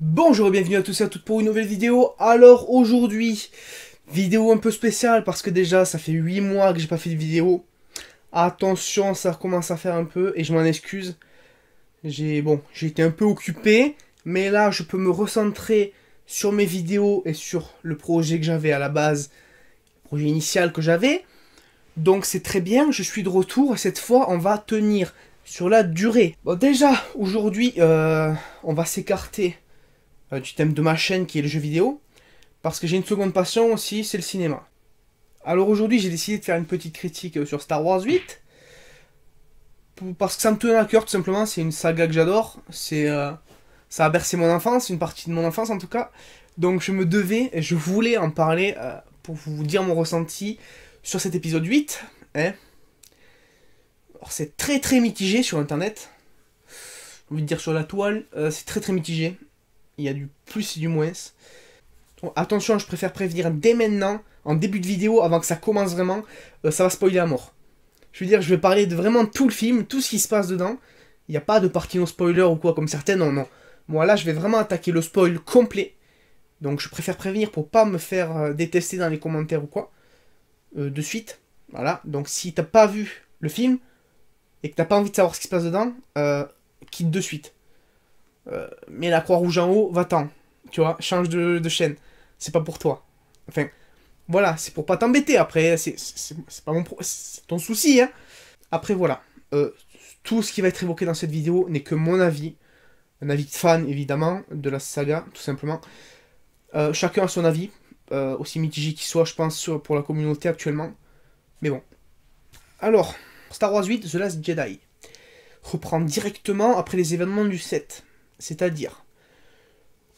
Bonjour et bienvenue à tous et à toutes pour une nouvelle vidéo. Alors aujourd'hui, vidéo un peu spéciale parce que déjà ça fait 8 mois que j'ai pas fait de vidéo. Attention, ça commence à faire un peu et je m'en excuse. J'ai été un peu occupé, mais là je peux me recentrer sur mes vidéos et sur le projet que j'avais à la base, le projet initial que j'avais. Donc c'est très bien, je suis de retour et cette fois on va tenir sur la durée. Bon déjà, aujourd'hui on va s'écarter du thème de ma chaîne qui est le jeu vidéo, parce que j'ai une seconde passion aussi, c'est le cinéma. Alors aujourd'hui j'ai décidé de faire une petite critique sur Star Wars 8, parce que ça me tenait à cœur tout simplement, c'est une saga que j'adore, ça a bercé mon enfance, une partie de mon enfance en tout cas, donc je me devais, et je voulais en parler pour vous dire mon ressenti sur cet épisode 8. Hein. Alors c'est très très mitigé sur internet, j'ai envie de dire sur la toile, c'est très très mitigé, il y a du plus et du moins. Bon, attention, je préfère prévenir dès maintenant, en début de vidéo, avant que ça commence vraiment, ça va spoiler à mort. Je veux dire, je vais parler de vraiment tout le film, tout ce qui se passe dedans. Il n'y a pas de partie non spoiler ou quoi comme certaines, non, non. Moi là, je vais vraiment attaquer le spoil complet. Donc je préfère prévenir pour pas me faire détester dans les commentaires ou quoi. De suite. Voilà. Donc si t'as pas vu le film et que t'as pas envie de savoir ce qui se passe dedans, quitte de suite. Mets la croix rouge en haut, va-t'en. Tu vois, change de chaîne. C'est pas pour toi. Enfin, voilà, c'est pour pas t'embêter après, c'est pas c'est ton souci, hein. Après, voilà, tout ce qui va être évoqué dans cette vidéo n'est que mon avis, un avis de fan, évidemment, de la saga, tout simplement. Chacun a son avis, aussi mitigé qu'il soit, je pense, pour la communauté actuellement. Mais bon. Alors, Star Wars 8, The Last Jedi, reprend directement après les événements du 7. C'est-à-dire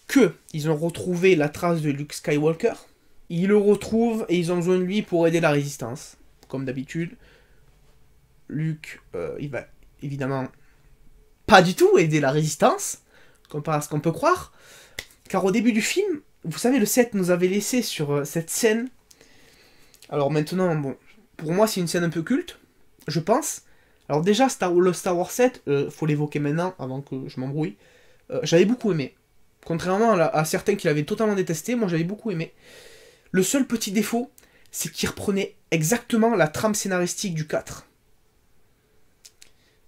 que ils ont retrouvé la trace de Luke Skywalker. Ils le retrouvent et ils ont besoin de lui pour aider la résistance. Comme d'habitude, Luke, il va évidemment pas du tout aider la résistance, comparé à ce qu'on peut croire. Car au début du film, vous savez, le 7 nous avait laissé sur cette scène. Alors maintenant, bon, pour moi c'est une scène un peu culte, je pense. Alors déjà, le Star Wars 7, faut l'évoquer maintenant, avant que je m'embrouille. J'avais beaucoup aimé. Contrairement à certains qui l'avaient totalement détesté, moi j'avais beaucoup aimé. Le seul petit défaut, c'est qu'il reprenait exactement la trame scénaristique du 4.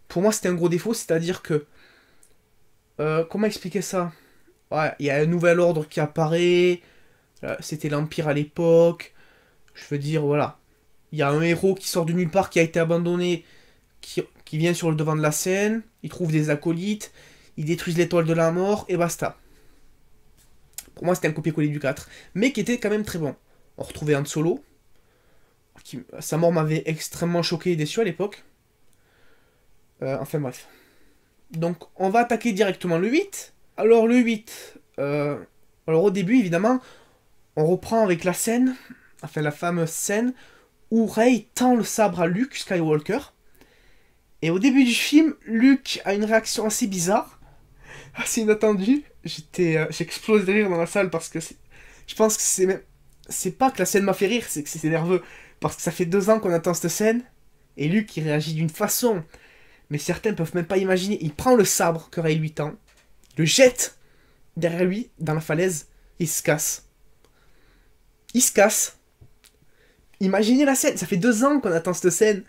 Pour moi, c'était un gros défaut, c'est-à-dire que... comment expliquer ça? Ouais, il y a un nouvel ordre qui apparaît, c'était l'Empire à l'époque, je veux dire, voilà. Il y a un héros qui sort de nulle part, qui a été abandonné, qui vient sur le devant de la scène, il trouve des acolytes, ils détruisent l'étoile de la mort, et basta. Pour moi, c'était un copier-coller du 4, mais qui était quand même très bon. On retrouvait Han Solo, sa mort m'avait extrêmement choqué et déçu à l'époque. Enfin bref. Donc on va attaquer directement le 8. Alors le 8, alors au début évidemment, on reprend avec la scène, enfin la fameuse scène, où Rey tend le sabre à Luke Skywalker. Et au début du film, Luke a une réaction assez bizarre, assez inattendue. J'ai explosé de rire dans la salle parce que je pense que c'est pas que la scène m'a fait rire, c'est que c'est nerveux. Parce que ça fait 2 ans qu'on attend cette scène, et Luke il réagit d'une façon, mais certains peuvent même pas imaginer. Il prend le sabre que Rey lui tend, le jette derrière lui dans la falaise, et il se casse. Il se casse. Imaginez la scène, ça fait 2 ans qu'on attend cette scène,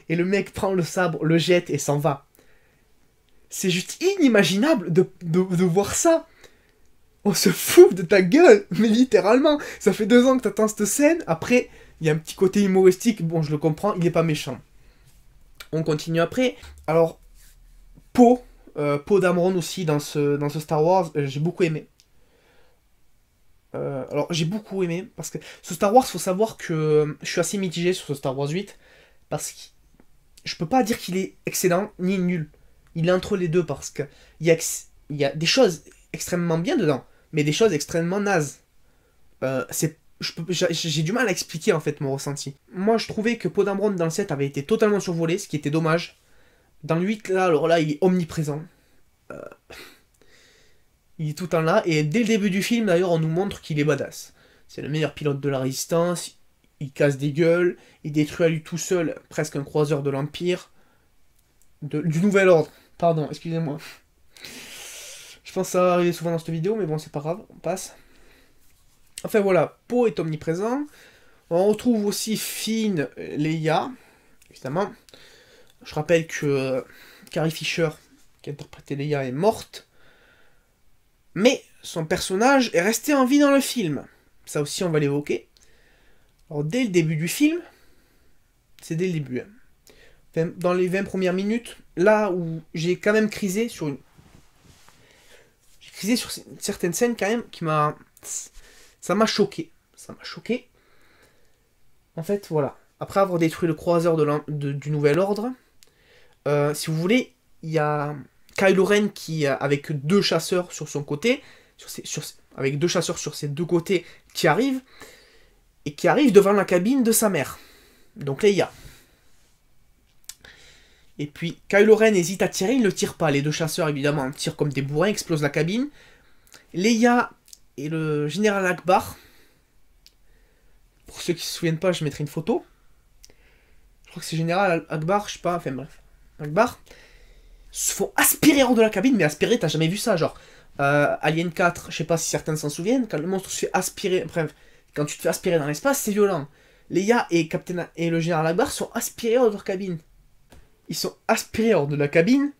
et le mec prend le sabre, le jette et s'en va. C'est juste inimaginable de voir ça. On se fout de ta gueule, mais littéralement. Ça fait 2 ans que t'attends cette scène. Après, il y a un petit côté humoristique. Bon, je le comprends, il est pas méchant. On continue après. Alors, Poe Dameron aussi dans ce Star Wars, j'ai beaucoup aimé. Alors, j'ai beaucoup aimé parce que ce Star Wars, faut savoir que je suis assez mitigé sur ce Star Wars 8 parce que je peux pas dire qu'il est excellent ni nul. Il est entre les deux parce que il y a des choses extrêmement bien dedans, mais des choses extrêmement nazes. J'ai du mal à expliquer en fait mon ressenti. Moi je trouvais que Poe Dameron dans le 7 avait été totalement survolé, ce qui était dommage. Dans le 8 là, alors là il est omniprésent. Il est tout le temps là, et dès le début du film d'ailleurs on nous montre qu'il est badass. C'est le meilleur pilote de la résistance, il casse des gueules, il détruit à lui tout seul presque un croiseur de l'Empire. Du Nouvel Ordre, pardon, excusez-moi. Je pense que ça va arriver souvent dans cette vidéo, mais bon, c'est pas grave, on passe. Enfin voilà, Poe est omniprésent. On retrouve aussi Finn, Leia, évidemment. Je rappelle que Carrie Fisher, qui interprétait Leia, est morte. Mais son personnage est resté en vie dans le film. Ça aussi, on va l'évoquer. Alors, dès le début du film, c'est dès le début, hein. Dans les 20 premières minutes, là où j'ai quand même crisé sur une... J'ai crisé sur une certaine scène quand même qui m'a... Ça m'a choqué. Ça m'a choqué. En fait, voilà. Après avoir détruit le croiseur du Nouvel Ordre, si vous voulez, il y a Kylo Ren qui, avec deux chasseurs sur son côté, avec deux chasseurs sur ses deux côtés, qui arrivent, et qui arrivent devant la cabine de sa mère. Donc Leia. Et puis Kylo Ren hésite à tirer, il ne tire pas. Les deux chasseurs, évidemment, tirent comme des bourrins, explosent la cabine. Leia et le général Akbar. Pour ceux qui ne se souviennent pas, je mettrai une photo. Je crois que c'est général Akbar, je sais pas, enfin bref. Akbar. Se font aspirer hors de la cabine, mais aspirer, t'as jamais vu ça, genre. Alien 4, je sais pas si certains s'en souviennent, quand le monstre se fait aspirer, bref, quand tu te fais aspirer dans l'espace, c'est violent. Leia et le général Akbar sont aspirés hors de leur cabine. Ils sont aspirés hors de la cabine,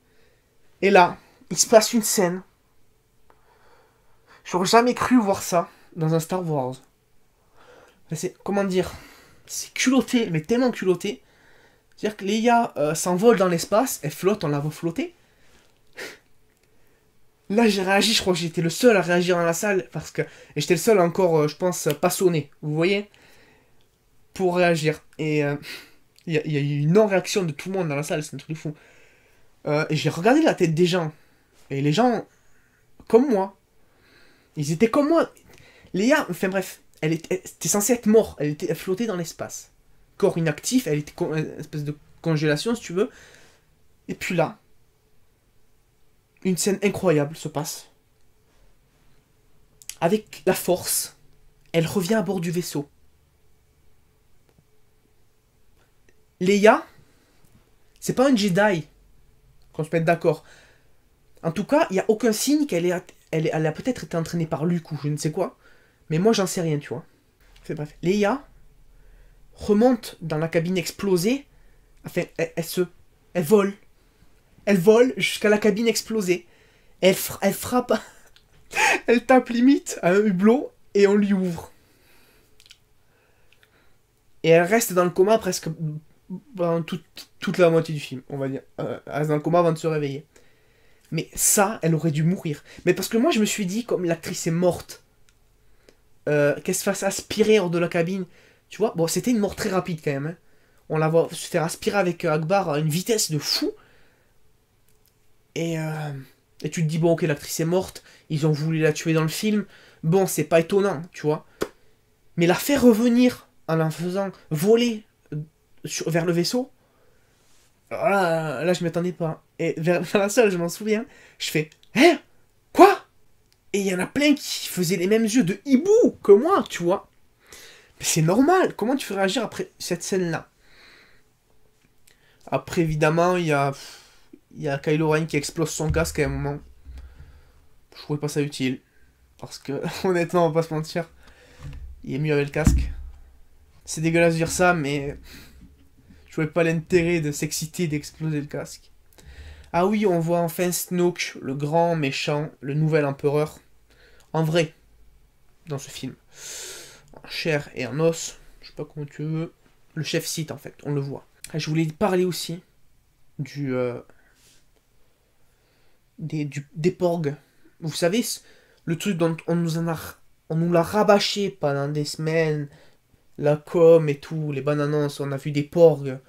et là, il se passe une scène. J'aurais jamais cru voir ça dans un Star Wars. C'est, comment dire, c'est culotté, mais tellement culotté. C'est-à-dire que Leia s'envole dans l'espace, elle flotte, on la voit flotter. Là, j'ai réagi, je crois que j'étais le seul à réagir dans la salle, parce que... Et j'étais le seul encore, je pense, pas sonné, vous voyez, pour réagir. Et il y a eu une non-réaction de tout le monde dans la salle, c'est un truc fou. Et j'ai regardé la tête des gens. Et les gens, comme moi, ils étaient comme moi. Leia, enfin bref, elle était censée être morte, elle flottait dans l'espace. Corps inactif, elle était une espèce de congélation, si tu veux. Et puis là, une scène incroyable se passe. Avec la force, elle revient à bord du vaisseau. Leia, c'est pas un Jedi, qu'on se mette d'accord. En tout cas, il n'y a aucun signe qu'elle a peut-être été entraînée par Luke ou je ne sais quoi. Mais moi, j'en sais rien, tu vois. Enfin, bref, Leia remonte dans la cabine explosée. Enfin, elle vole. Elle vole jusqu'à la cabine explosée. Elle frappe. Elle tape limite à un hublot et on lui ouvre. Et elle reste dans le coma presque pendant toute la moitié du film, on va dire. Elle reste dans le coma avant de se réveiller. Mais ça, elle aurait dû mourir. Mais parce que moi, je me suis dit, comme l'actrice est morte, qu'elle se fasse aspirer hors de la cabine. Tu vois, bon, c'était une mort très rapide quand même. Hein. On la voit se faire aspirer avec Akbar à une vitesse de fou. Et tu te dis, bon, ok, l'actrice est morte, ils ont voulu la tuer dans le film. Bon, c'est pas étonnant, tu vois. Mais la faire revenir en la faisant voler vers le vaisseau, là je m'attendais pas. Et vers la salle, je m'en souviens, je fais, hein? Quoi? Et il y en a plein qui faisaient les mêmes yeux de hibou que moi, tu vois. Mais c'est normal, comment tu fais réagir après cette scène-là? Après, évidemment, il y a Kylo Ren qui explose son casque à un moment. Je trouvais pas ça utile. Parce que, honnêtement, on va pas se mentir, il est mieux avec le casque. C'est dégueulasse de dire ça, mais je voyais pas l'intérêt de s'exciter d'exploser le casque. Ah oui, on voit enfin Snoke, le grand méchant, le nouvel empereur. En vrai, dans ce film. En chair et en os, je sais pas comment tu veux. Le chef Sith, en fait, on le voit. Et je voulais parler aussi des porgs. Vous savez, le truc dont on nous l'a rabâché pendant des semaines, la com et tout, les bandes annonces, on a vu des porgs,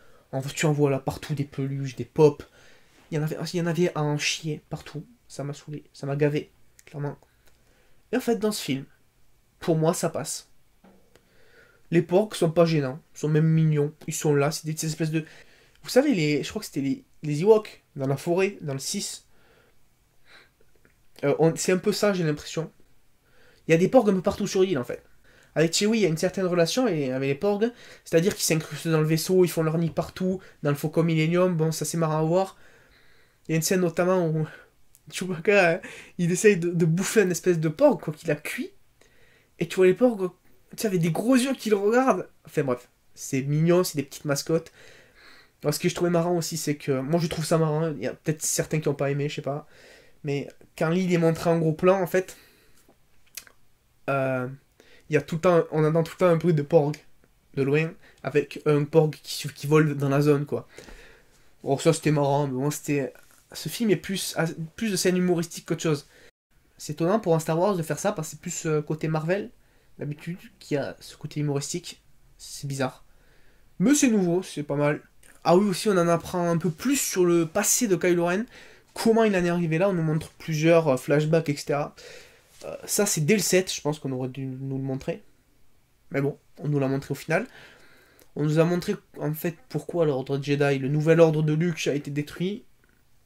tu en vois là partout, des peluches, des pops, il y en avait à en chier partout, ça m'a saoulé, ça m'a gavé, clairement. Et en fait, dans ce film, pour moi, ça passe. Les porgs sont pas gênants, sont même mignons, ils sont là, c'est des espèces de... Vous savez, je crois que c'était les Ewoks, dans la forêt, dans le 6. C'est un peu ça, j'ai l'impression. Il y a des porgs un peu partout sur l'île, en fait. Avec Chewie, il y a une certaine relation avec les porgs, c'est-à-dire qu'ils s'incrustent dans le vaisseau, ils font leur nid partout, dans le Faucon Millenium, bon, ça c'est marrant à voir. Il y a une scène notamment où Chewbacca, il essaye de bouffer une espèce de porc, quoi, qu'il a cuit. Et tu vois les porcs, quoi, tu sais, avec des gros yeux qui le regardent. Enfin bref, c'est mignon, c'est des petites mascottes. Alors, ce que je trouvais marrant aussi, c'est que... Moi, je trouve ça marrant. Il y a peut-être certains qui n'ont pas aimé, je sais pas. Mais quand l'île est montrée en gros plan, en fait, euh, il y a tout le temps... On entend tout le temps un bruit de porc, de loin, avec un porc qui vole dans la zone, quoi. Bon, ça, c'était marrant, mais bon, c'était... Ce film est plus de scène humoristique qu'autre chose. C'est étonnant pour un Star Wars de faire ça, parce que c'est plus côté Marvel, d'habitude, qui a ce côté humoristique. C'est bizarre. Mais c'est nouveau, c'est pas mal. Ah oui, aussi, on en apprend un peu plus sur le passé de Kylo Ren. Comment il en est arrivé là, on nous montre plusieurs flashbacks, etc. Ça, c'est dès le 7, je pense qu'on aurait dû nous le montrer. Mais bon, on nous l'a montré au final. On nous a montré, en fait, pourquoi l'ordre Jedi, le nouvel ordre de Luke, a été détruit.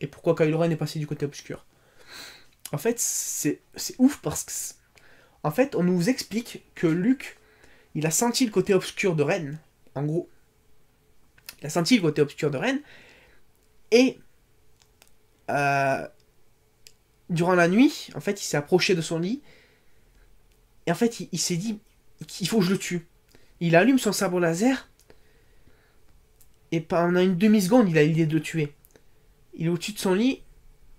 Et pourquoi Kylo Ren est passé du côté obscur. En fait, c'est ouf parce que... En fait, on nous explique que Luke, il a senti le côté obscur de Ren. En gros, il a senti le côté obscur de Ren. Et durant la nuit, en fait, il s'est approché de son lit. Et en fait, il s'est dit qu'il faut que je le tue. Il allume son sabre laser. Et pendant une demi-seconde, il a l'idée de le tuer. Il est au-dessus de son lit.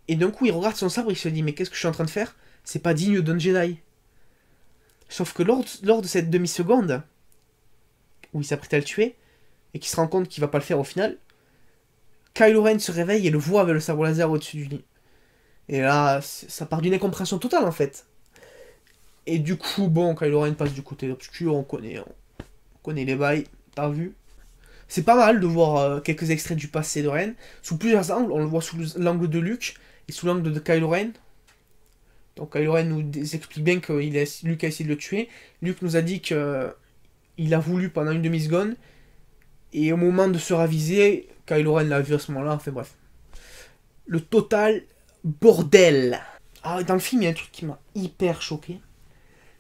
Et d'un coup, il regarde son sabre et il se dit mais qu'est-ce que je suis en train de faire? C'est pas digne d'un Jedi. Sauf que lors de cette demi-seconde, où il s'apprête à le tuer, et qu'il se rend compte qu'il va pas le faire au final, Kylo Ren se réveille et le voit avec le sabre laser au-dessus du lit. Et là, ça part d'une incompréhension totale en fait. Et du coup, bon, Kylo Ren passe du côté obscur, on connaît les bails, t'as vu. C'est pas mal de voir quelques extraits du passé de Ren, sous plusieurs angles. On le voit sous l'angle de Luke et sous l'angle de Kylo Ren. Donc Kylo Ren nous explique bien que Luke a essayé de le tuer. Luke nous a dit que il a voulu pendant une demi-seconde. Et au moment de se raviser, Kylo Ren l'a vu à ce moment-là. Enfin bref. Le total bordel. Ah, dans le film, il y a un truc qui m'a hyper choqué.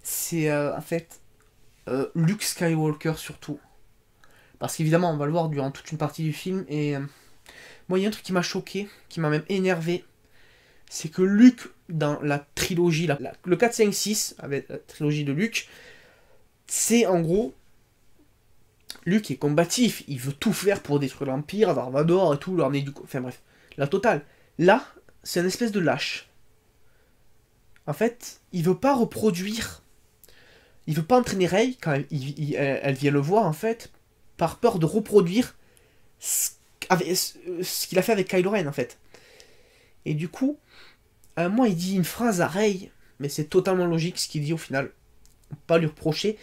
C'est en fait Luke Skywalker surtout. Parce qu'évidemment, on va le voir durant toute une partie du film. Et moi, il y a un truc qui m'a choqué, qui m'a même énervé. C'est que Luke, dans la trilogie, le 4, 5, 6, avec la trilogie de Luke, c'est en gros, Luke est combatif, il veut tout faire pour détruire l'Empire, Darth Vader et tout, l'emmener du... Enfin bref, la totale. Là, c'est une espèce de lâche. En fait, il veut pas reproduire... Il veut pas entraîner Rey, quand elle vient le voir, en fait, par peur de reproduire ce qu'il a fait avec Kylo Ren, en fait. Et du coup, à un moment, il dit une phrase à Rey, mais c'est totalement logique ce qu'il dit au final. On peut pas lui reprocher.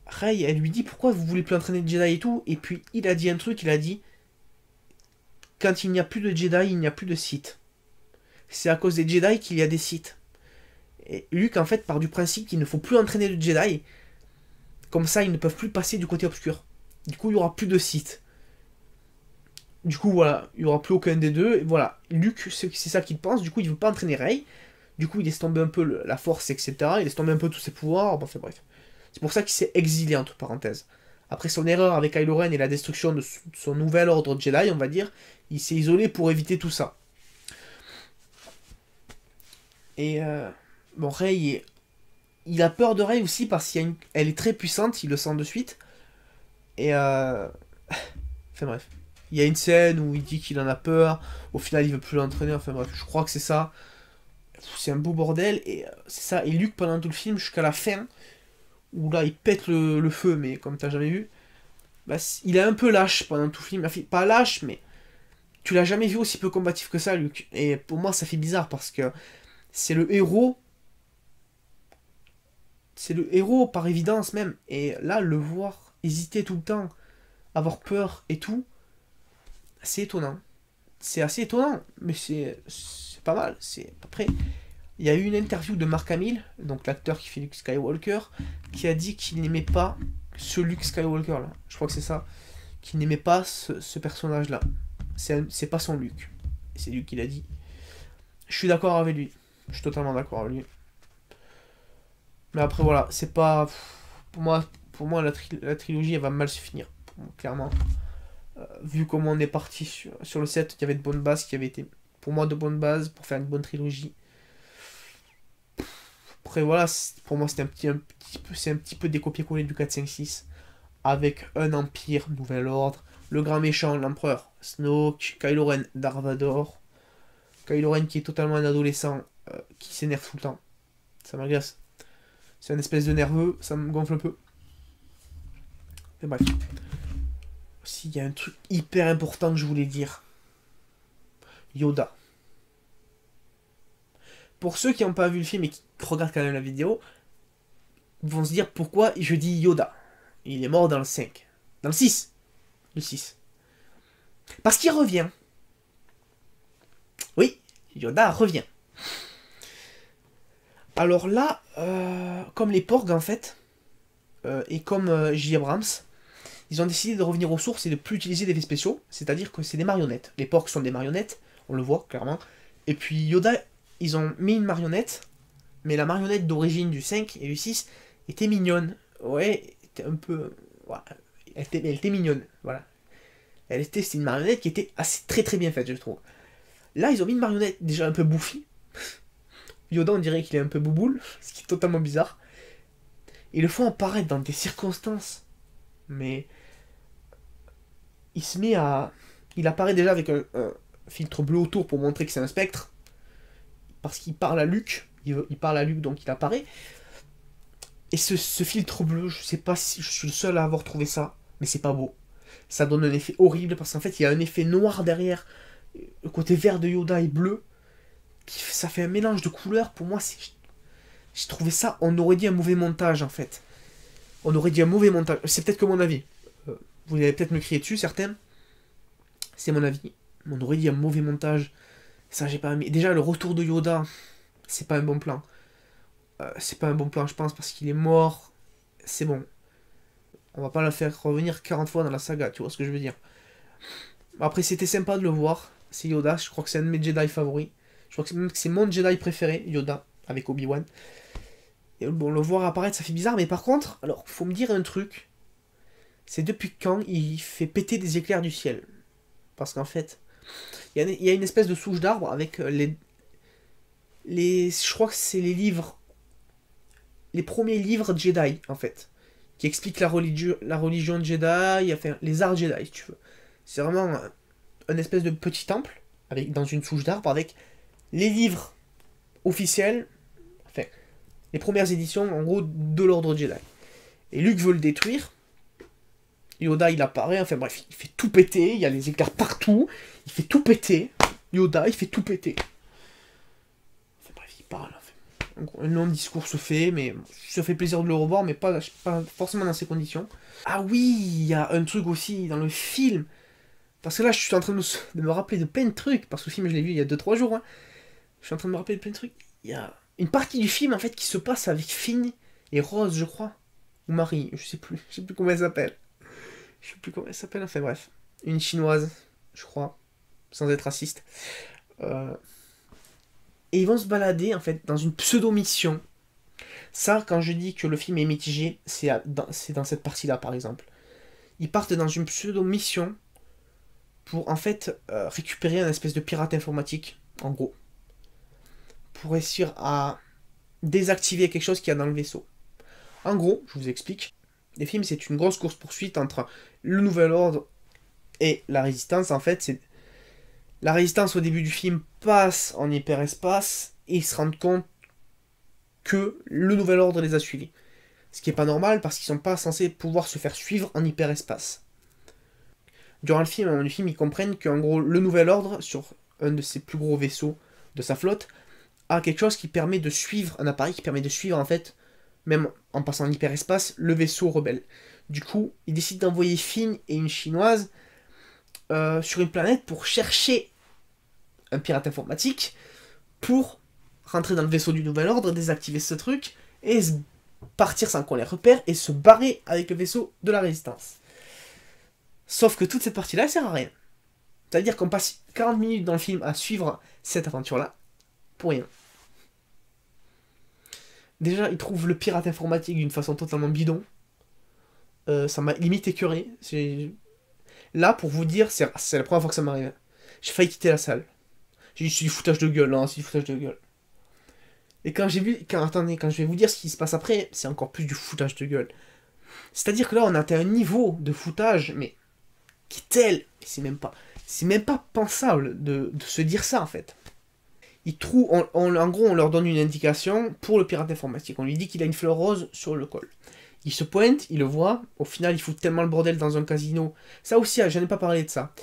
Rey, elle lui dit pourquoi vous voulez plus entraîner de Jedi et tout. Et puis il a dit un truc, il a dit quand il n'y a plus de Jedi, il n'y a plus de Sith. C'est à cause des Jedi qu'il y a des Sith. Et Luke, en fait, part du principe qu'il ne faut plus entraîner de Jedi. Comme ça, ils ne peuvent plus passer du côté obscur. Du coup, il n'y aura plus de Sith. Du coup, voilà, il n'y aura plus aucun des deux. Et voilà, Luke, c'est ça qu'il pense. Du coup, il ne veut pas entraîner Rey. Du coup, il laisse tomber un peu la force, etc. Il laisse tomber un peu tous ses pouvoirs. Bon, enfin, bref. C'est pour ça qu'il s'est exilé, entre parenthèses. Après son erreur avec Kylo Ren et la destruction de son nouvel ordre Jedi, on va dire, il s'est isolé pour éviter tout ça. Et bon, Rey, il a peur de Rey aussi parce qu'elle est très puissante, il le sent de suite. Et enfin bref. Il y a une scène où il dit qu'il en a peur, au final il veut plus l'entraîner, enfin bref, je crois que c'est ça. C'est un beau bordel, et c'est ça. Et Luke, pendant tout le film, jusqu'à la fin, où là il pète le feu, mais comme t'as jamais vu, bah, il est un peu lâche pendant tout le film. Enfin, pas lâche, mais tu l'as jamais vu aussi peu combatif que ça, Luke. Et pour moi, ça fait bizarre parce que c'est le héros. C'est le héros par évidence même. Et là, le voir hésiter tout le temps, avoir peur et tout, c'est étonnant. C'est assez étonnant, mais c'est pas mal. C'est après. Il y a eu une interview de Mark Hamill, donc l'acteur qui fait Luke Skywalker, qui a dit qu'il n'aimait pas ce Luke Skywalker là. Je crois que c'est ça. Qu'il n'aimait pas ce personnage là. C'est pas son Luke. C'est lui qui l'a dit. Je suis d'accord avec lui. Je suis totalement d'accord avec lui. Mais après voilà, c'est pas... Pour moi la trilogie elle va mal se finir. Clairement. Vu comment on est parti sur le set, il y avait de bonnes bases qui avaient été pour moi de bonnes bases pour faire une bonne trilogie. Après voilà, pour moi c'est un petit peu des copier-coller du 4, 5, 6. Avec un empire, nouvel ordre, le grand méchant, l'empereur, Snoke, Kylo Ren, Darth Vader. Kylo Ren qui est totalement un adolescent, qui s'énerve tout le temps. Ça m'agace. C'est un espèce de nerveux, ça me gonfle un peu. Mais bref. Aussi, il y a un truc hyper important que je voulais dire. Yoda. Pour ceux qui n'ont pas vu le film et qui regardent quand même la vidéo, vont se dire pourquoi je dis Yoda. Il est mort dans le 5. Dans le 6. Le 6. Parce qu'il revient. Oui, Yoda revient. Alors là, comme les Porgs en fait, et comme J. Abrams, ils ont décidé de revenir aux sources et de plus utiliser d'effets spéciaux, c'est-à-dire que c'est des marionnettes. Les Porgs sont des marionnettes, on le voit clairement. Et puis Yoda, ils ont mis une marionnette, mais la marionnette d'origine du 5 et du 6 était mignonne. Ouais, était un peu... Ouais, elle était mignonne, voilà. C'était une marionnette qui était assez très très bien faite, je trouve. Là, ils ont mis une marionnette déjà un peu bouffie. Yoda, on dirait qu'il est un peu bouboule, ce qui est totalement bizarre. Ils le font apparaître dans des circonstances. Mais... il se met à... il apparaît déjà avec un filtre bleu autour pour montrer que c'est un spectre. Parce qu'il parle à Luke. Il parle à Luke, donc il apparaît. Et ce filtre bleu, je sais pas si je suis le seul à avoir trouvé ça, mais c'est pas beau. Ça donne un effet horrible, parce qu'en fait, il y a un effet noir derrière. Le côté vert de Yoda et bleu. Ça fait un mélange de couleurs. Pour moi, j'ai trouvé ça... on aurait dit un mauvais montage, en fait. On aurait dit un mauvais montage. C'est peut-être que mon avis. Vous allez peut-être me crier dessus, certains. C'est mon avis. On aurait dit un mauvais montage. Ça, j'ai pas aimé. Déjà, le retour de Yoda, c'est pas un bon plan. C'est pas un bon plan, je pense, parce qu'il est mort. C'est bon. On va pas la faire revenir 40 fois dans la saga, tu vois ce que je veux dire. Après, c'était sympa de le voir. C'est Yoda, je crois que c'est un de mes Jedi favoris. Je crois que c'est mon Jedi préféré, Yoda, avec Obi-Wan. Et bon, le voir apparaître, ça fait bizarre, mais par contre, alors, faut me dire un truc. C'est depuis quand il fait péter des éclairs du ciel. Parce qu'en fait, il y a une espèce de souche d'arbre avec je crois que c'est les livres... les premiers livres Jedi, en fait. Qui expliquent la religion de Jedi, enfin, les arts Jedi, si tu veux. C'est vraiment un espèce de petit temple, dans une souche d'arbre, avec les livres officiels, enfin, les premières éditions, en gros, de l'ordre Jedi. Et Luke veut le détruire. Yoda, il apparaît, enfin bref, il fait tout péter, il y a les éclairs partout, il fait tout péter. Yoda, il fait tout péter. Enfin bref, il parle, enfin. Un long discours se fait, mais ça fait plaisir de le revoir, mais pas forcément dans ces conditions. Ah oui, il y a un truc aussi dans le film. Parce que là, je suis en train de me rappeler de plein de trucs, parce que le film, je l'ai vu il y a 2-3 jours. Hein. Je suis en train de me rappeler de plein de trucs. Il y a une partie du film, en fait, qui se passe avec Finn et Rose, je crois. Ou Marie, je sais plus comment elle s'appelle. Je sais plus comment elle s'appelle, enfin bref. Une chinoise, je crois, sans être raciste. Et ils vont se balader, en fait, dans une pseudo-mission. Ça, quand je dis que le film est mitigé, c'est dans cette partie-là, par exemple. Ils partent dans une pseudo-mission pour, en fait, récupérer un espèce de pirate informatique, en gros. Pour réussir à désactiver quelque chose qu'il y a dans le vaisseau. En gros, je vous explique. Les films, c'est une grosse course-poursuite entre le Nouvel Ordre et la Résistance. En fait, c'est... la Résistance, au début du film, passe en hyperespace et ils se rendent compte que le Nouvel Ordre les a suivis. Ce qui est pas normal, parce qu'ils sont pas censés pouvoir se faire suivre en hyperespace. Durant le film, ils comprennent qu'en gros, le Nouvel Ordre, sur un de ses plus gros vaisseaux de sa flotte, a quelque chose qui permet de suivre, un appareil qui permet de suivre, en fait, même en passant en hyperespace, le vaisseau rebelle. Du coup, ils décident d'envoyer Finn et une chinoise sur une planète pour chercher un pirate informatique, pour rentrer dans le vaisseau du Nouvel Ordre, désactiver ce truc, et partir sans qu'on les repère, et se barrer avec le vaisseau de la Résistance. Sauf que toute cette partie-là, elle sert à rien. C'est-à-dire qu'on passe 40 minutes dans le film à suivre cette aventure-là, pour rien. Déjà, ils trouvent le pirate informatique d'une façon totalement bidon. Ça m'a limite écœuré. Là, pour vous dire, c'est la première fois que ça m'arrive. J'ai failli quitter la salle. J'ai dit, c'est du foutage de gueule, hein, c'est du foutage de gueule. Et quand j'ai vu... Attendez, quand je vais vous dire ce qui se passe après, c'est encore plus du foutage de gueule. C'est-à-dire que là, on a atteint un niveau de foutage, mais qui est tel... C'est même pas pensable de se dire ça, en fait. Ils trouvent... En gros, on leur donne une indication pour le pirate informatique. On lui dit qu'il a une fleur rose sur le col. Il se pointe, il le voit. Au final, il fout tellement le bordel dans un casino. Ça aussi, j'en ai pas parlé de ça.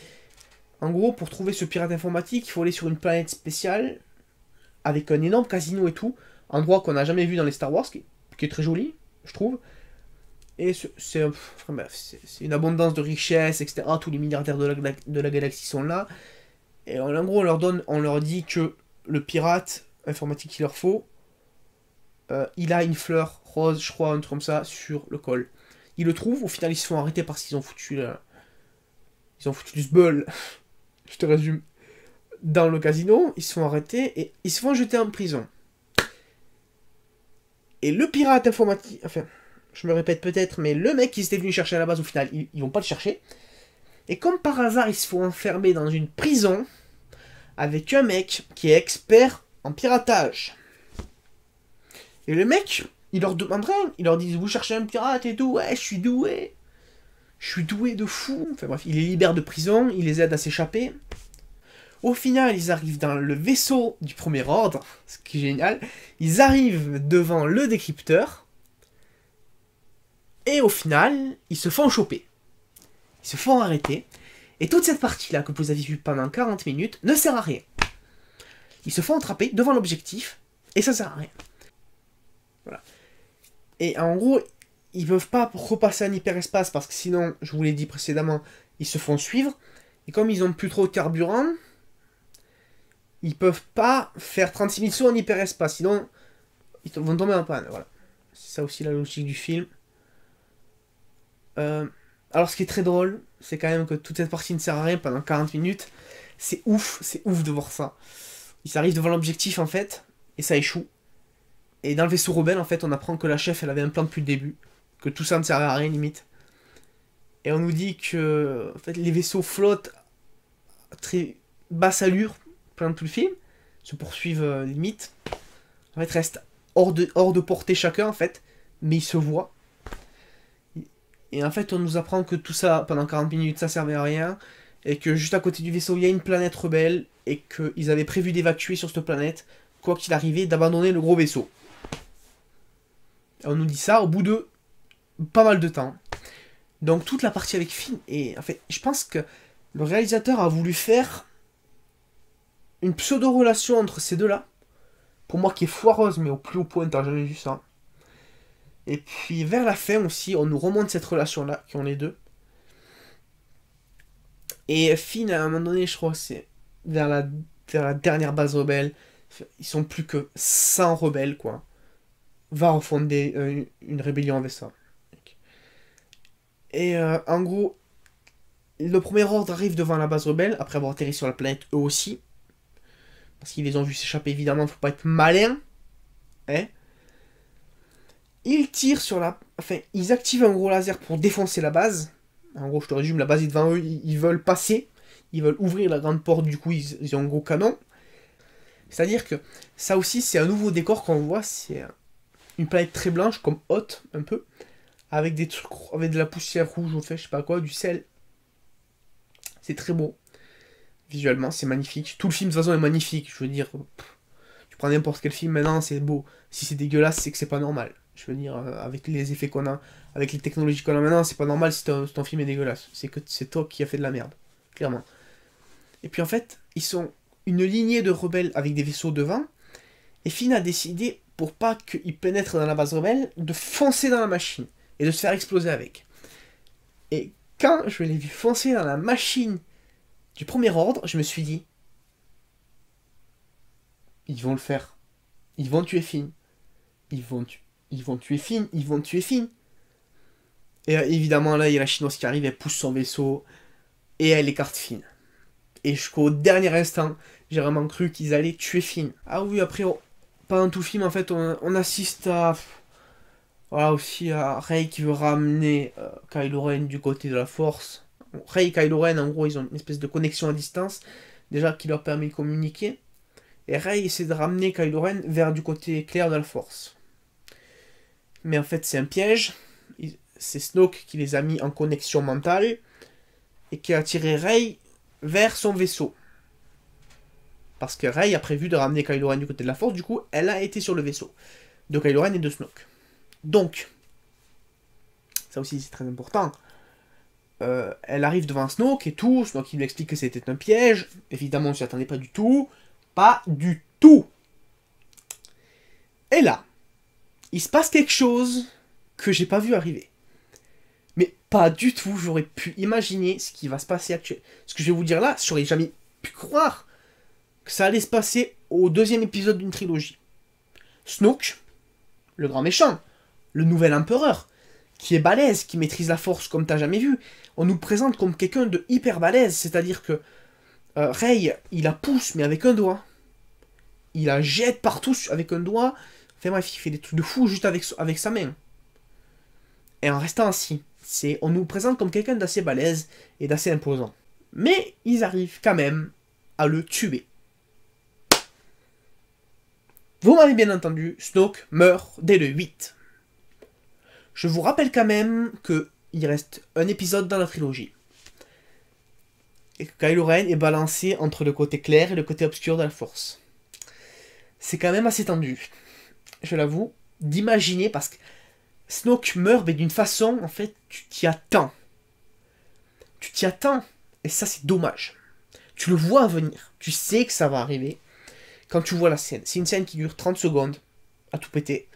En gros, pour trouver ce pirate informatique, il faut aller sur une planète spéciale, avec un énorme casino et tout. Endroit qu'on n'a jamais vu dans les Star Wars, qui est très joli, je trouve. Et c'est une abondance de richesses, etc. Tous les milliardaires de la galaxie sont là. Et en gros, on leur dit que le pirate informatique qu'il leur faut, il a une fleur rose, je crois, un truc comme ça, sur le col. Ils le trouvent, au final ils se font arrêter parce qu'ils ont foutu du sbeul, je te résume, dans le casino, ils se font arrêter et ils se font jeter en prison. Et le pirate informatique, enfin, je me répète peut-être, mais le mec qui s'était venu chercher à la base, au final, ils vont pas le chercher. Et comme par hasard, ils se font enfermer dans une prison avec un mec qui est expert en piratage. Et le mec, il leur demande rien. Il leur dit, vous cherchez un pirate et tout. Ouais, je suis doué. Je suis doué de fou. Enfin bref, il les libère de prison, il les aide à s'échapper. Au final, ils arrivent dans le vaisseau du premier ordre, ce qui est génial. Ils arrivent devant le décrypteur. Et au final, ils se font choper. Ils se font arrêter. Et toute cette partie-là que vous avez vue pendant 40 minutes ne sert à rien. Ils se font attraper devant l'objectif. Et ça sert à rien. Voilà. Et en gros, ils peuvent pas repasser en hyperespace parce que sinon, je vous l'ai dit précédemment, ils se font suivre. Et comme ils ont plus trop de carburant, ils peuvent pas faire 36 000 sauts en hyperespace. Sinon, ils vont tomber en panne. Voilà. C'est ça aussi la logique du film. Alors ce qui est très drôle, c'est quand même que toute cette partie ne sert à rien pendant 40 minutes. C'est ouf de voir ça. Ils arrivent devant l'objectif en fait, et ça échoue. Et dans le vaisseau rebelle, en fait, on apprend que la chef, elle avait un plan depuis le début. Que tout ça ne servait à rien, limite. Et on nous dit que en fait, les vaisseaux flottent à très basse allure pendant tout le film. Se poursuivent limite. En fait, restent hors de portée chacun, en fait. Mais ils se voient. Et en fait, on nous apprend que tout ça, pendant 40 minutes, ça servait à rien. Et que juste à côté du vaisseau, il y a une planète rebelle. Et qu'ils avaient prévu d'évacuer sur cette planète, quoi qu'il arrivait, d'abandonner le gros vaisseau. On nous dit ça au bout de pas mal de temps. Donc toute la partie avec Finn, et en fait, je pense que le réalisateur a voulu faire une pseudo-relation entre ces deux-là. Pour moi qui est foireuse, mais au plus haut point, t'as jamais vu ça. Et puis vers la fin aussi, on nous remonte cette relation-là, qui ont les deux. Et Finn, à un moment donné, je crois, c'est vers la dernière base rebelle. Ils sont plus que 100 rebelles, quoi. Va refonder une rébellion avec ça. Et en gros, le premier ordre arrive devant la base rebelle, après avoir atterri sur la planète eux aussi. Parce qu'ils les ont vus s'échapper, évidemment, faut pas être malin. Hein. Ils tirent sur la... Enfin, ils activent un gros laser pour défoncer la base. En gros, je te résume, la base est devant eux, ils veulent passer. Ils veulent ouvrir la grande porte, du coup, ils ont un gros canon. C'est-à-dire que ça aussi, c'est un nouveau décor qu'on voit, c'est une planète très blanche, comme haute, un peu, avec des trucs, avec de la poussière rouge, au fait, je sais pas quoi, du sel. C'est très beau. Visuellement, c'est magnifique. Tout le film, de toute façon, est magnifique. Je veux dire, tu prends n'importe quel film, maintenant, c'est beau. Si c'est dégueulasse, c'est que c'est pas normal. Je veux dire, avec les effets qu'on a, avec les technologies qu'on a maintenant, c'est pas normal si ton film est dégueulasse. C'est que c'est toi qui as fait de la merde. Clairement. Et puis, en fait, ils sont une lignée de rebelles avec des vaisseaux devant. Et Finn a décidé, pour pas qu'ils pénètrent dans la base rebelle, de foncer dans la machine. Et de se faire exploser avec. Et quand je l'ai vu foncer dans la machine du premier ordre, je me suis dit, ils vont le faire. Ils vont tuer Finn. Ils vont tuer Finn. Ils vont tuer Finn. Et évidemment, là, il y a la chinoise qui arrive, elle pousse son vaisseau. Et elle écarte Finn. Et jusqu'au dernier instant, j'ai vraiment cru qu'ils allaient tuer Finn. Ah oui, après, pendant tout le film, en fait, on assiste à... Voilà, aussi à Rey qui veut ramener Kylo Ren du côté de la Force. Rey et Kylo Ren, en gros, ils ont une espèce de connexion à distance, déjà qui leur permet de communiquer. Et Rey essaie de ramener Kylo Ren vers du côté clair de la Force. Mais en fait, c'est un piège. C'est Snoke qui les a mis en connexion mentale et qui a attiré Rey vers son vaisseau. Parce que Rey a prévu de ramener Kylo Ren du côté de la Force, du coup, elle a été sur le vaisseau de Kylo Ren et de Snoke. Donc, ça aussi c'est très important, elle arrive devant Snoke et tout, Snoke il lui explique que c'était un piège, évidemment on s'y attendait pas du tout, Et là, il se passe quelque chose que j'ai pas vu arriver. Mais pas du tout, j'aurais pu imaginer ce qui va se passer actuellement. Ce que je vais vous dire là, j'aurais jamais pu croire que ça allait se passer au deuxième épisode d'une trilogie. Snoke, le grand méchant, le nouvel empereur, qui est balèze, qui maîtrise la force comme t'as jamais vu. On nous le présente comme quelqu'un de hyper balèze, c'est-à-dire que Rey, il la pousse, mais avec un doigt. Il la jette partout avec un doigt. Enfin bref, il fait des trucs de fou juste avec sa main. Et en restant assis. On nous présente comme quelqu'un d'assez balèze et d'assez imposant. Mais ils arrivent quand même à le tuer. Vous m'avez bien entendu, Snoke meurt dès le 8. Je vous rappelle quand même qu'il reste un épisode dans la trilogie. Et que Kylo Ren est balancé entre le côté clair et le côté obscur de la Force. C'est quand même assez tendu, je l'avoue, d'imaginer, parce que Snoke meurt, mais d'une façon, en fait, tu t'y attends. Tu t'y attends, et ça c'est dommage. Tu le vois venir, tu sais que ça va arriver, quand tu vois la scène. C'est une scène qui dure 30 secondes, à tout péter.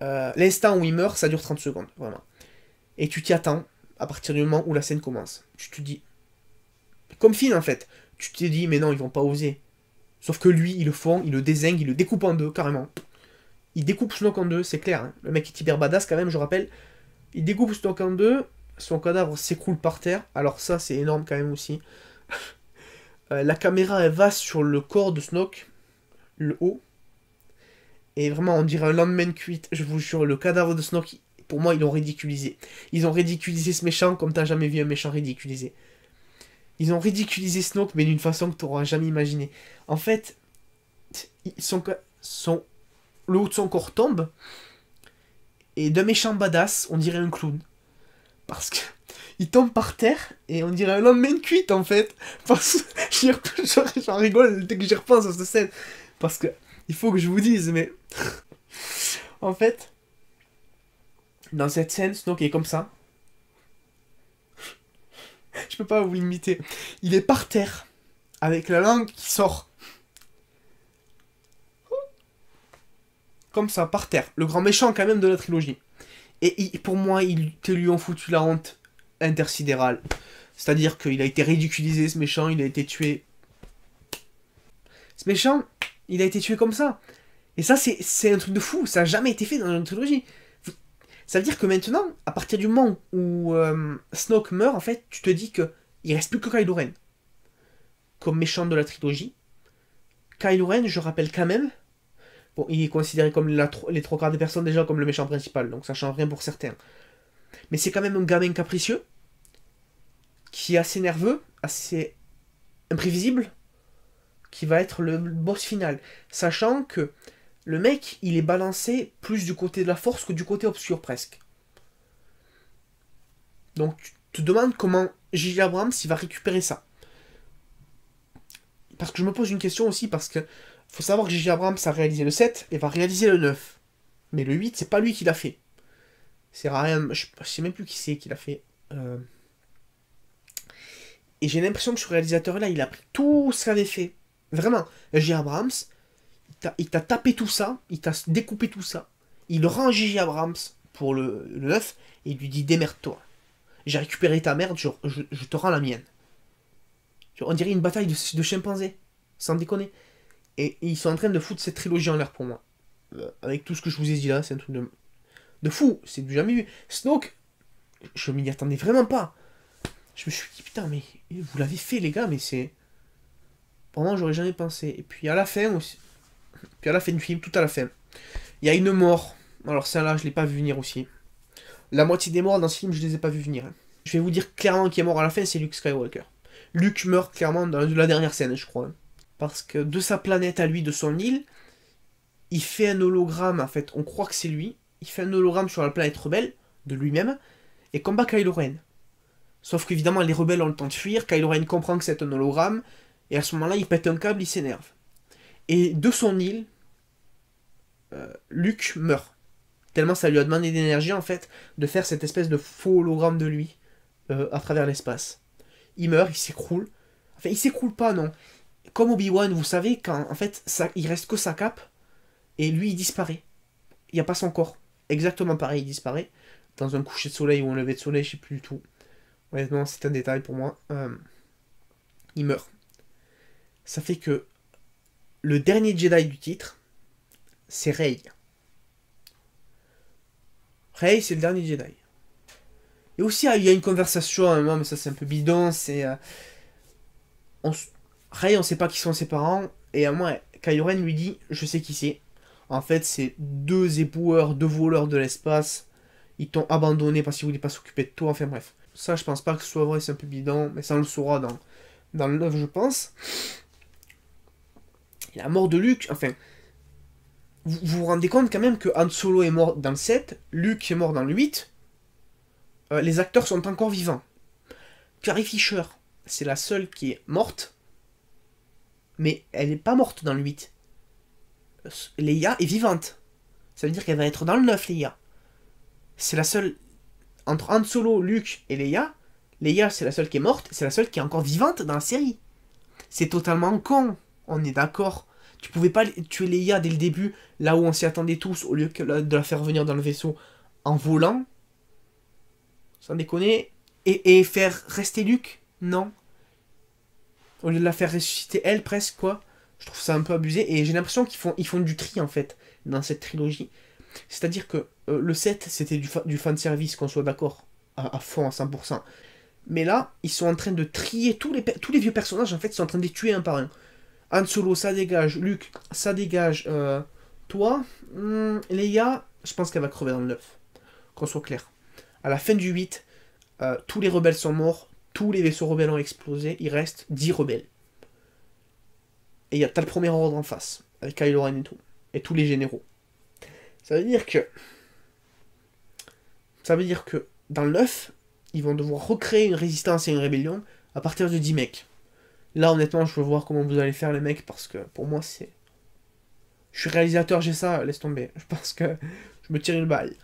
L'instant où il meurt, ça dure 30 secondes, vraiment. Et tu t'y attends, à partir du moment où la scène commence. Tu te dis... Comme Finn, en fait. Tu te dis, mais non, ils vont pas oser. Sauf que lui, ils le font, ils le dézinguent, ils le découpent en deux, carrément. Il découpe Snoke en deux, c'est clair. Hein. Le mec est hyper badass, quand même, je rappelle. Il découpe Snoke en deux, son cadavre s'écroule par terre. Alors ça, c'est énorme, quand même, aussi. La caméra, elle va sur le corps de Snoke, le haut. Et vraiment, on dirait un lendemain de cuite. Je vous jure, le cadavre de Snoke, pour moi, ils l'ont ridiculisé. Ils ont ridiculisé ce méchant comme t'as jamais vu un méchant ridiculisé. Ils ont ridiculisé Snoke, mais d'une façon que t'auras jamais imaginé. En fait, le haut de son corps tombe, et d'un méchant badass, on dirait un clown. Parce que il tombe par terre, et on dirait un lendemain de cuite, en fait. Parce que j'en rigole dès que j'y repense à cette scène. Parce que, il faut que je vous dise, mais... en fait, dans cette scène, Snoke est comme ça. Je peux pas vous l'imiter. Il est par terre, avec la langue qui sort. Comme ça, par terre. Le grand méchant, quand même, de la trilogie. Et pour moi, ils lui ont foutu la honte intersidérale. C'est-à-dire qu'il a été ridiculisé, ce méchant, il a été tué. Ce méchant, il a été tué comme ça. Et ça, c'est un truc de fou. Ça n'a jamais été fait dans une trilogie. Ça veut dire que maintenant, à partir du moment où Snoke meurt, en fait, tu te dis que il reste plus que Kylo Ren comme méchant de la trilogie. Kylo Ren, je rappelle quand même, bon, il est considéré comme les trois quarts des personnes déjà comme le méchant principal, donc ça change rien pour certains. Mais c'est quand même un gamin capricieux, qui est assez nerveux, assez imprévisible, qui va être le boss final. Sachant que le mec, il est balancé plus du côté de la force que du côté obscur, presque. Donc, tu te demandes comment J.J. Abrams, il va récupérer ça. Parce que je me pose une question aussi, parce que faut savoir que J.J. Abrams a réalisé le 7 et va réaliser le 9. Mais le 8, c'est pas lui qui l'a fait. C'est rien, je sais même plus qui c'est qui l'a fait. Et j'ai l'impression que ce réalisateur-là, il a pris tout ce qu'il avait fait. Vraiment. J.J. Abrams, il t'a tapé tout ça, il t'a découpé tout ça. Il rend J.J. Abrams pour le 9 et il lui dit démerde-toi. J'ai récupéré ta merde, je te rends la mienne. On dirait une bataille de chimpanzés, sans déconner. Et ils sont en train de foutre cette trilogie en l'air pour moi. Avec tout ce que je vous ai dit là, c'est un truc de fou, c'est du jamais vu. Snoke, je m'y attendais vraiment pas. Je me suis dit, putain, mais vous l'avez fait les gars, mais c'est... Vraiment, j'aurais jamais pensé. Et puis à la fin aussi, puis à la fin du film, tout à la fin, il y a une mort. Alors celle-là, je l'ai pas vu venir aussi. La moitié des morts dans ce film, je les ai pas vu venir. Je vais vous dire clairement qui est mort à la fin, c'est Luke Skywalker. Luke meurt clairement dans la dernière scène, je crois. Parce que de sa planète à lui, de son île, il fait un hologramme, en fait, on croit que c'est lui. Il fait un hologramme sur la planète rebelle, de lui-même, et combat Kylo Ren. Sauf qu'évidemment, les rebelles ont le temps de fuir, Kylo Ren comprend que c'est un hologramme, et à ce moment-là, il pète un câble, il s'énerve. Et de son île, Luke meurt. Tellement ça lui a demandé d'énergie, en fait, de faire cette espèce de faux hologramme de lui, à travers l'espace. Il meurt, il s'écroule. Enfin, il s'écroule pas, non. Comme Obi-Wan, vous savez, quand, en fait, il reste que sa cape, et lui, il disparaît. Il n'y a pas son corps. Exactement pareil, il disparaît. Dans un coucher de soleil ou un lever de soleil, je sais plus du tout. Honnêtement, c'est un détail pour moi. Il meurt. Ça fait que le dernier Jedi du titre, c'est Rey. Rey, c'est le dernier Jedi. Et aussi, il y a une conversation à un moment, mais ça c'est un peu bidon, c'est... Rey, on sait pas qui sont ses parents, et à moi, Kylo Ren lui dit, je sais qui c'est. En fait, c'est deux éboueurs, deux voleurs de l'espace. Ils t'ont abandonné parce qu'ils voulaient pas s'occuper de toi, enfin bref. Ça, je pense pas que ce soit vrai, c'est un peu bidon, mais ça on le saura dans le 9, je pense. Et la mort de Luke, enfin... Vous vous rendez compte quand même que Han Solo est mort dans le 7, Luke est mort dans le 8. Les acteurs sont encore vivants. Carrie Fisher, c'est la seule qui est morte. Mais elle n'est pas morte dans le 8. Leia est vivante. Ça veut dire qu'elle va être dans le 9, Leia. C'est la seule... Entre Han Solo, Luke et Leia, Leia c'est la seule qui est morte, c'est la seule qui est encore vivante dans la série. C'est totalement con, on est d'accord. Tu pouvais pas tuer Leia dès le début, là où on s'y attendait tous, au lieu de la faire revenir dans le vaisseau en volant. Sans déconner. Et faire rester Luke? Non. Au lieu de la faire ressusciter elle, presque, quoi. Je trouve ça un peu abusé. Et j'ai l'impression qu'ils font du tri, en fait, dans cette trilogie. C'est-à-dire que le 7, c'était du fanservice, qu'on soit d'accord. À fond, à 100%. Mais là, ils sont en train de trier tous les vieux personnages, en fait, ils sont en train de les tuer un par un. Han Solo, ça dégage. Luke, ça dégage. Toi, Leia, je pense qu'elle va crever dans le 9. Qu'on soit clair. À la fin du 8, tous les rebelles sont morts. Tous les vaisseaux rebelles ont explosé. Il reste 10 rebelles. Et t'as le premier ordre en face. Avec Kylo Ren et tout. Et tous les généraux. Ça veut dire que dans le 9, ils vont devoir recréer une résistance et une rébellion à partir de 10 mecs. Là, honnêtement, je veux voir comment vous allez faire, les mecs, parce que pour moi, c'est... Je suis réalisateur, j'ai ça, laisse tomber. Je pense que je me tire une balle.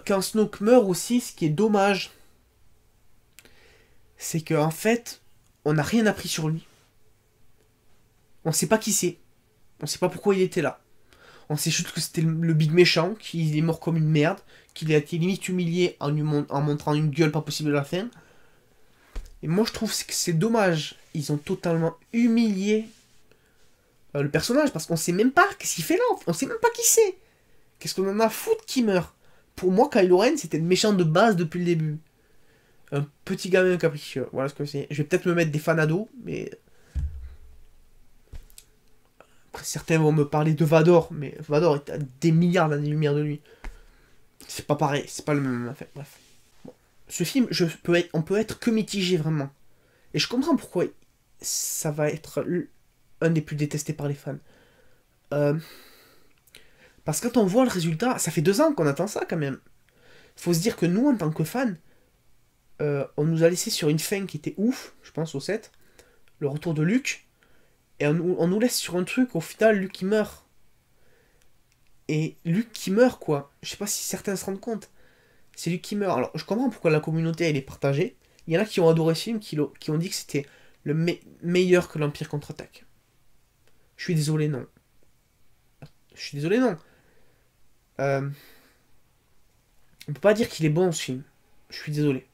Quand Snoke meurt aussi, ce qui est dommage, c'est qu'en fait, on n'a rien appris sur lui. On sait pas qui c'est. On sait pas pourquoi il était là. On sait juste que c'était le big méchant, qu'il est mort comme une merde, qu'il a été limite humilié en montrant une gueule pas possible à la fin. Et moi je trouve que c'est dommage. Ils ont totalement humilié le personnage, parce qu'on sait même pas qu'est-ce qu'il fait là. On sait même pas qui c'est. Qu'est-ce qu'on en a à foutre qui meurt? Pour moi, Kylo Ren, c'était le méchant de base depuis le début. Un petit gamin capricieux. Voilà ce que c'est. Je vais peut-être me mettre des fanados, mais... Après, certains vont me parler de Vador, mais Vador est à des milliards d'années-lumière de lui. C'est pas pareil, c'est pas le même affaire. Bref. Bon. Ce film, on peut être que mitigé, vraiment. Et je comprends pourquoi ça va être un des plus détestés par les fans. Parce que quand on voit le résultat, ça fait 2 ans qu'on attend ça quand même. Faut se dire que nous, en tant que fans, on nous a laissé sur une fin qui était ouf, je pense au 7, le retour de Luke, et on nous laisse sur un truc, au final, Luke qui meurt. Et Luke qui meurt, quoi. Je sais pas si certains se rendent compte. C'est Luke qui meurt. Alors, je comprends pourquoi la communauté, elle est partagée. Il y en a qui ont adoré ce film, qui ont dit que c'était le meilleur que l'Empire contre-attaque. Je suis désolé, non. Je suis désolé, non. On peut pas dire qu'il est bon, ce film. Je suis désolé.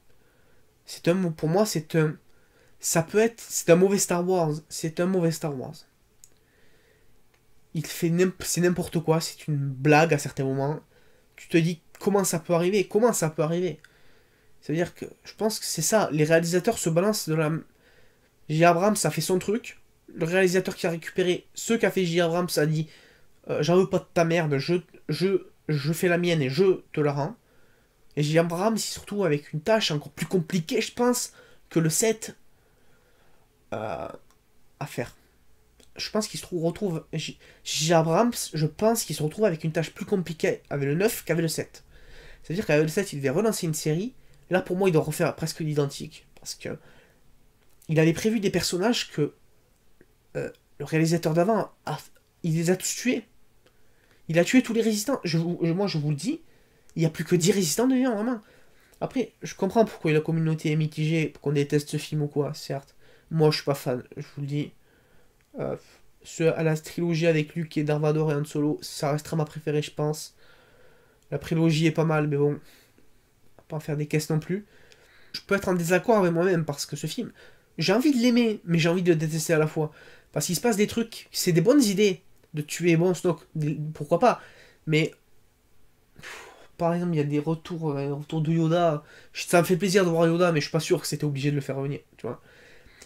Pour moi, c'est un mauvais Star Wars. C'est un mauvais Star Wars. C'est n'importe quoi. C'est une blague à certains moments. Tu te dis, comment ça peut arriver? Comment ça peut arriver? Ça veut dire que, je pense que c'est ça. Les réalisateurs se balancent de la... J. Abrams a fait son truc. Le réalisateur qui a récupéré ce qu'a fait J. Abrams a dit, j'en veux pas de ta merde, je fais la mienne et je te la rends. Et J. Abrams, surtout avec une tâche encore plus compliquée, je pense, que le 7 à faire. je pense qu'il se retrouve... J.J. Abrams, je pense qu'il se retrouve avec une tâche plus compliquée avec le 9 qu'avec le 7. C'est-à-dire qu'avec le 7, il devait relancer une série. Là, pour moi, il doit refaire presque l'identique. Parce que il avait prévu des personnages que le réalisateur d'avant, il les a tous tués. Il a tué tous les résistants. Moi, je vous le dis, il n'y a plus que 10 résistants de vivants, vraiment. Après, je comprends pourquoi la communauté est mitigée, qu'on déteste ce film ou quoi, certes. Moi, je suis pas fan, je vous le dis. À la trilogie avec Luke et Darth Vader et Han Solo, ça restera ma préférée, je pense. La prélogie est pas mal, mais bon, on va pas en faire des caisses non plus. Je peux être en désaccord avec moi-même, parce que ce film, j'ai envie de l'aimer, mais j'ai envie de le détester à la fois. Parce qu'il se passe des trucs, c'est des bonnes idées de tuer bon Snoke, pourquoi pas. Mais, par exemple, il y a des retours de Yoda. Ça me fait plaisir de voir Yoda, mais je suis pas sûr que c'était obligé de le faire revenir, tu vois.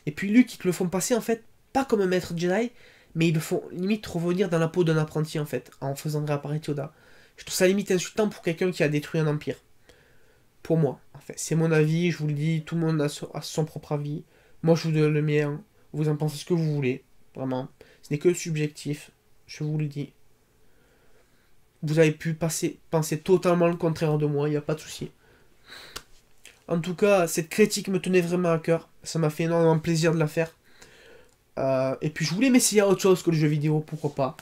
Et puis Luke, ils te le font passer, en fait, pas comme un maître Jedi, mais ils le font limite revenir dans la peau d'un apprenti, en fait, en faisant réapparaître Yoda. Je trouve ça limite insultant pour quelqu'un qui a détruit un empire. Pour moi, en fait. C'est mon avis, je vous le dis, tout le monde a son propre avis. Moi, je vous donne le mien. Vous en pensez ce que vous voulez. Vraiment. Ce n'est que subjectif. Je vous le dis. Vous avez pu penser totalement le contraire de moi, il n'y a pas de souci. En tout cas, cette critique me tenait vraiment à cœur. Ça m'a fait énormément plaisir de la faire. Et puis je voulais m'essayer à autre chose que le jeu vidéo, pourquoi pas.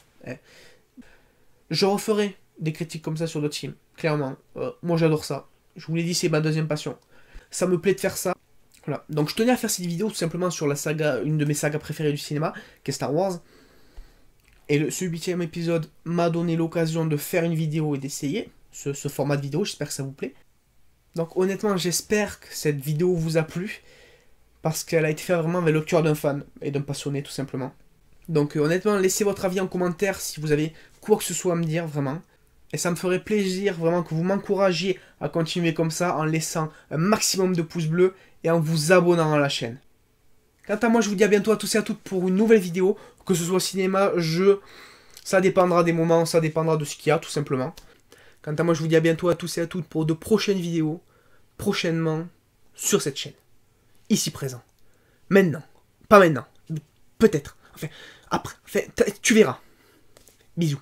Je referai des critiques comme ça sur d'autres films, clairement. Moi j'adore ça. Je vous l'ai dit, c'est ma deuxième passion. Ça me plaît de faire ça. Voilà. Donc je tenais à faire cette vidéo tout simplement sur la saga, une de mes sagas préférées du cinéma, qui est Star Wars. Et ce 8e épisode m'a donné l'occasion de faire une vidéo et d'essayer ce format de vidéo, j'espère que ça vous plaît. Donc honnêtement, j'espère que cette vidéo vous a plu, parce qu'elle a été faite vraiment avec le cœur d'un fan, et d'un passionné tout simplement. Donc honnêtement, laissez votre avis en commentaire si vous avez quoi que ce soit à me dire, vraiment. Et ça me ferait plaisir vraiment que vous m'encouragiez à continuer comme ça, en laissant un maximum de pouces bleus, et en vous abonnant à la chaîne. Quant à moi, je vous dis à bientôt à tous et à toutes pour une nouvelle vidéo, que ce soit cinéma, jeu, ça dépendra des moments, ça dépendra de ce qu'il y a, tout simplement. Quant à moi, je vous dis à bientôt à tous et à toutes pour de prochaines vidéos, prochainement, sur cette chaîne. Ici présent. Maintenant. Pas maintenant. Peut-être. Enfin, après. Enfin, tu verras. Bisous.